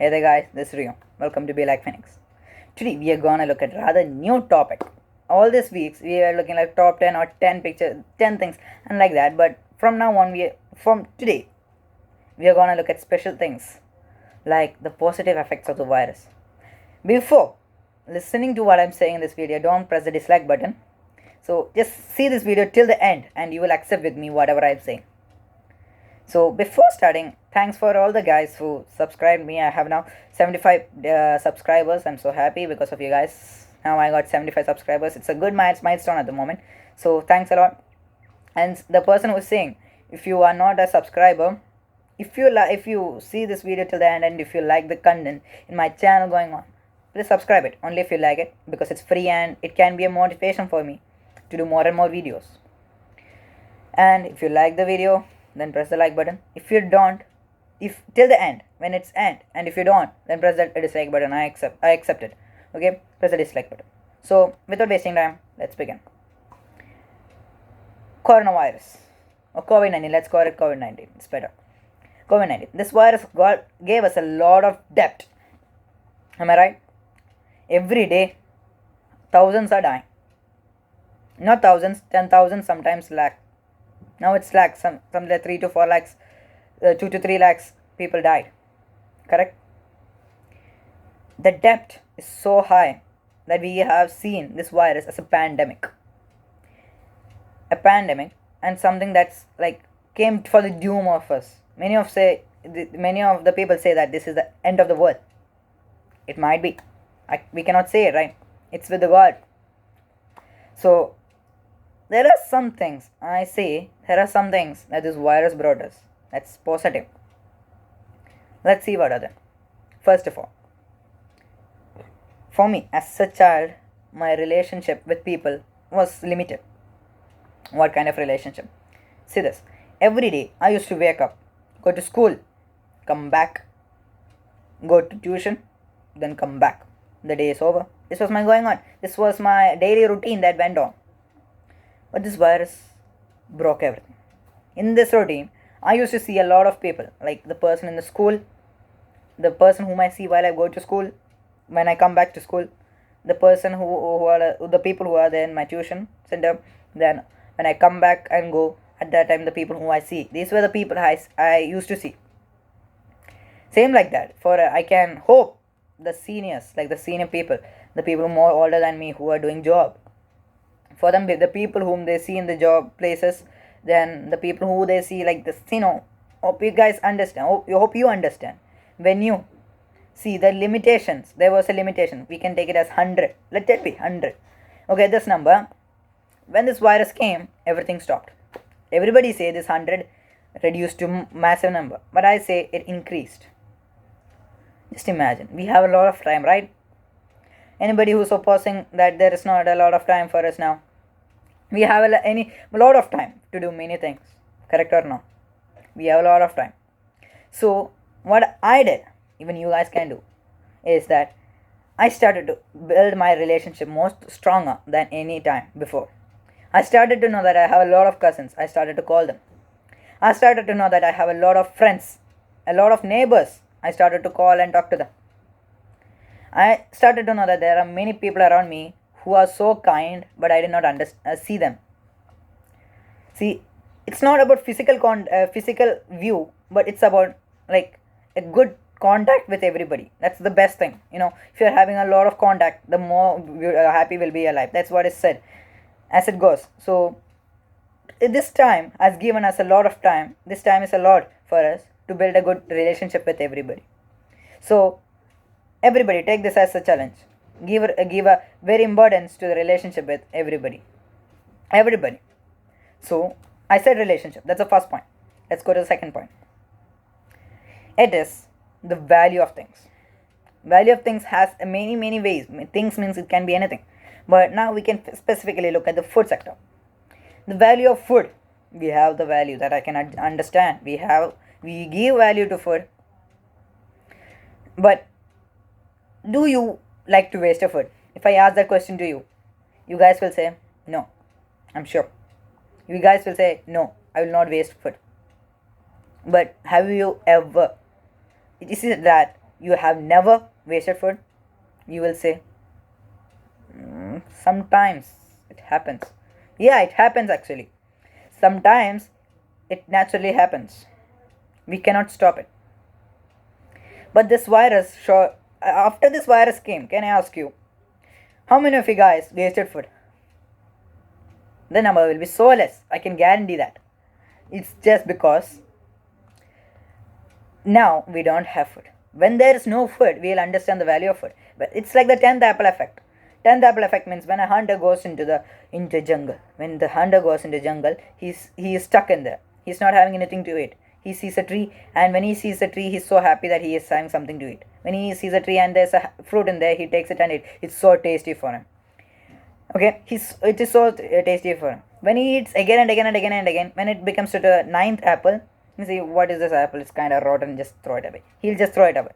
Hey there guys, this is Rio. Welcome to Be Like Phoenix. Today we are gonna look at rather new topic. All these weeks we are looking like top 10 or 10 pictures, 10 things and like that. But from now on, from today we are gonna look at special things like the positive effects of the virus. Before listening to what I'm saying in this video, don't press the dislike button. So just see this video till the end and you will accept with me whatever I'm saying. So before starting, thanks for all the guys who subscribed me. I have now 75 subscribers. I'm so happy because of you guys. Now I got 75 subscribers. It's a good milestone at the moment. So thanks a lot. And the person who's saying, if you are not a subscriber, if you see this video till the end and if you like the content in my channel going on, please subscribe it. Only if you like it, because it's free and it can be a motivation for me to do more and more videos. And if you like the video, then press the like button. If you don't, if till the end, when it's end, and if you don't, then press the dislike button. I accept it. Okay, press the dislike button. So without wasting time, let's begin. Coronavirus or COVID-19. Let's call it COVID-19. It's better. COVID-19. This virus gave us a lot of debt. Am I right? Every day, thousands are dying. Not thousands, 10,000, sometimes lakh. Now it's lakhs, some like 3 to 4 lakhs, 2 to 3 lakhs people died. Correct? The depth is so high that we have seen this virus as a pandemic. A pandemic and something that's like came for the doom of us. Many of the people say that this is the end of the world. It might be. We cannot say it, right? It's with the God. So there are some things that this virus brought us. That's positive. Let's see what are them. First of all, for me as a child, my relationship with people was limited. What kind of relationship? See this. Every day I used to wake up, go to school, come back, go to tuition, then come back. The day is over. This was my going on. This was my daily routine that went on. But this virus broke everything. In this routine, I used to see a lot of people, like the person in the school, the person whom I see while I go to school, when I come back to school, the person who are the people who are there in my tuition center. Then when I come back and go, at that time the people who I see, these were the people I used to see. Same like that. For I can hope the seniors, like the senior people, the people more older than me who are doing job. For them, the people whom they see in the job places, then the people who they see like this, hope you guys understand. Hope you understand. When you see the limitations, there was a limitation. We can take it as 100. Let it be 100. Okay, this number. When this virus came, everything stopped. Everybody say this 100 reduced to massive number, but I say it increased. Just imagine, we have a lot of time, right? Anybody who's opposing that there is not a lot of time for us now? We have a lot of time to do many things. Correct or no? We have a lot of time. So what I did, even you guys can do, is that I started to build my relationship most stronger than any time before. I started to know that I have a lot of cousins. I started to call them. I started to know that I have a lot of friends, a lot of neighbors. I started to call and talk to them. I started to know that there are many people around me who are so kind, but I did not see them. See, it's not about physical view, but it's about like a good contact with everybody. That's the best thing. If you're having a lot of contact, the more happy will be your life. That's what is said, as it goes. So this time has given us a lot of time. This time is a lot for us to build a good relationship with everybody. So everybody take this as a challenge. Give a very importance to the relationship with everybody. So I said relationship. That's the first point. Let's go to the second point. It is the value of things. Value of things has many ways. Things means it can be anything. But now we can specifically look at the food sector. The value of food. We have the value that I can understand. We give value to food. But do you like to waste your food? If I ask that question to you, you guys will say no. I'm sure. You guys will say no, I will not waste food. But have you ever, it is that you have never wasted food? You will say, sometimes it happens. Yeah, it happens actually. Sometimes it naturally happens. We cannot stop it. But this virus, sure, after this virus came, can I ask you, how many of you guys wasted food? The number will be so less. I can guarantee that. It's just because now we don't have food. When there is no food, we'll understand the value of food. But it's like the 10th apple effect. 10th apple effect means when a hunter goes into jungle. When the hunter goes into jungle, he is stuck in there. He's not having anything to eat. He sees a tree, and when he sees a tree, he's so happy that he is having something to eat. When he sees a tree and there's a fruit in there, he takes it and it's so tasty for him. Okay, it is so tasty for him. When he eats again and again and again and again, when it becomes to the 9th apple, you see, what is this apple? It's kind of rotten, just throw it away. He'll just throw it away.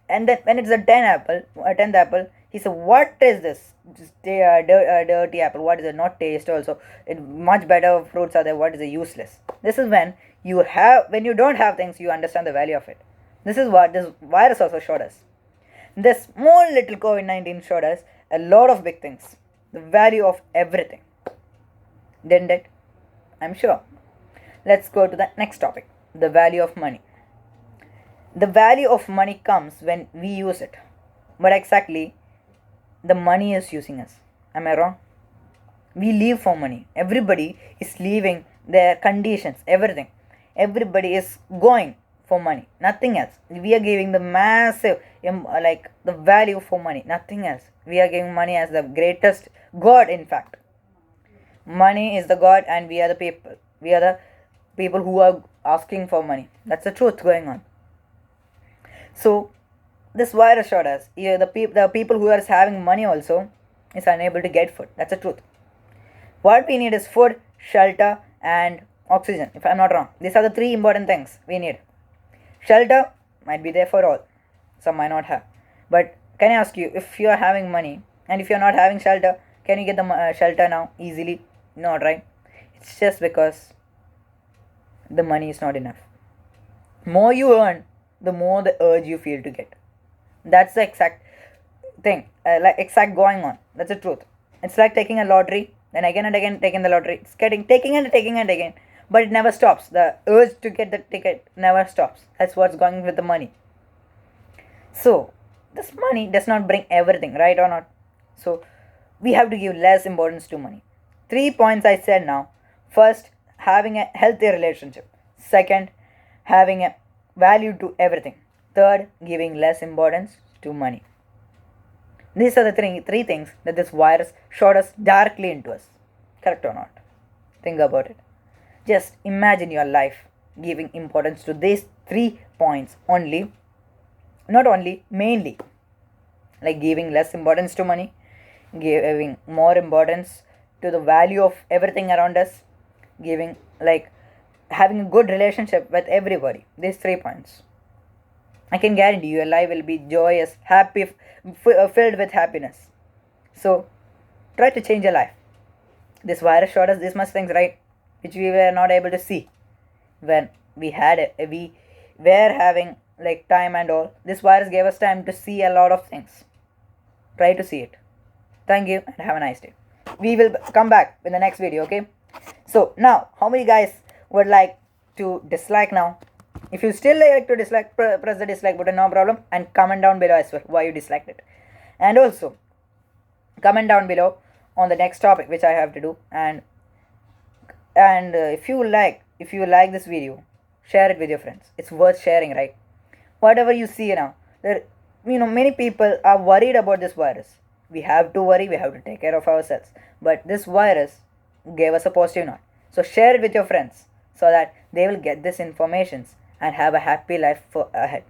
And then when it's a 10th apple, he said, what is this? Just dirty apple. What is it? Not taste also. Much better fruits are there. What is it? Useless. This is when you don't have things, you understand the value of it. This is what this virus also showed us. This small little COVID-19 showed us a lot of big things. The value of everything. Didn't it? I'm sure. Let's go to the next topic. The value of money. The value of money comes when we use it. But exactly, the money is using us. Am I wrong? We live for money. Everybody is leaving their conditions, everything. Everybody is going for money. Nothing else. We are giving the massive, the value for money. Nothing else. We are giving money as the greatest God, in fact. Money is the God and we are the people. We are the people who are asking for money. That's the truth going on. So, this virus showed us the people who are having money also is unable to get food. That's the truth. What we need is food, shelter, and oxygen, if I'm not wrong. These are the three important things we need. Shelter might be there for all. Some might not have. But can I ask you, if you are having money and if you're not having shelter, can you get the shelter now easily? Not, right? It's just because the money is not enough. More you earn, the more the urge you feel to get. That's the exact thing, exact going on. That's the truth. It's like taking a lottery, then again and again taking the lottery. It's taking and again, but it never stops. The urge to get the ticket never stops. That's what's going with the money. So, this money does not bring everything, right or not? So, we have to give less importance to money. 3 points I said now. First, having a healthy relationship. Second, having a value to everything. Third, giving less importance to money. These are the three things that this virus showed us directly into us. Correct or not? Think about it. Just imagine your life giving importance to these 3 points only. Not only, mainly. Like giving less importance to money, giving more importance to the value of everything around us, giving having a good relationship with everybody. These 3 points. I can guarantee your life will be joyous, happy, filled with happiness. So, try to change your life. This virus showed us this much things, right? Which we were not able to see when we were having time and all. This virus gave us time to see a lot of things. Try to see it. Thank you and have a nice day. We will come back in the next video, okay? So now, how many guys would like to dislike now? If you still like to dislike, press the dislike button, no problem, and comment down below as well why you disliked it. And also, comment down below on the next topic which I have to do. And if you like this video, share it with your friends. It's worth sharing, right? Whatever you see now, many people are worried about this virus. We have to worry, we have to take care of ourselves. But this virus gave us a positive note. So share it with your friends so that they will get this information and have a happy life ahead.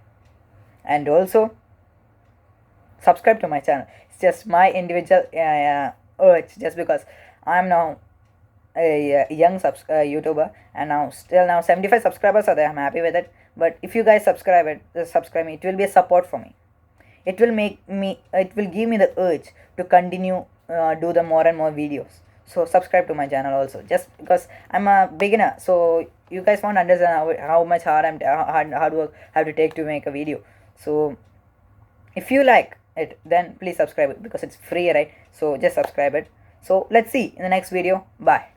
And also, subscribe to my channel. It's just my individual urge, just because I'm now a young YouTuber, and now 75 subscribers are there. I'm happy with it. But if you guys subscribe me, it will be a support for me. It will give me the urge to continue do the more and more videos. So subscribe to my channel also, just because I'm a beginner, so you guys won't understand how much hard work I have to take to make a video. So If you like it, then please subscribe it because it's free, right? So just subscribe it. So let's see in the next video. Bye.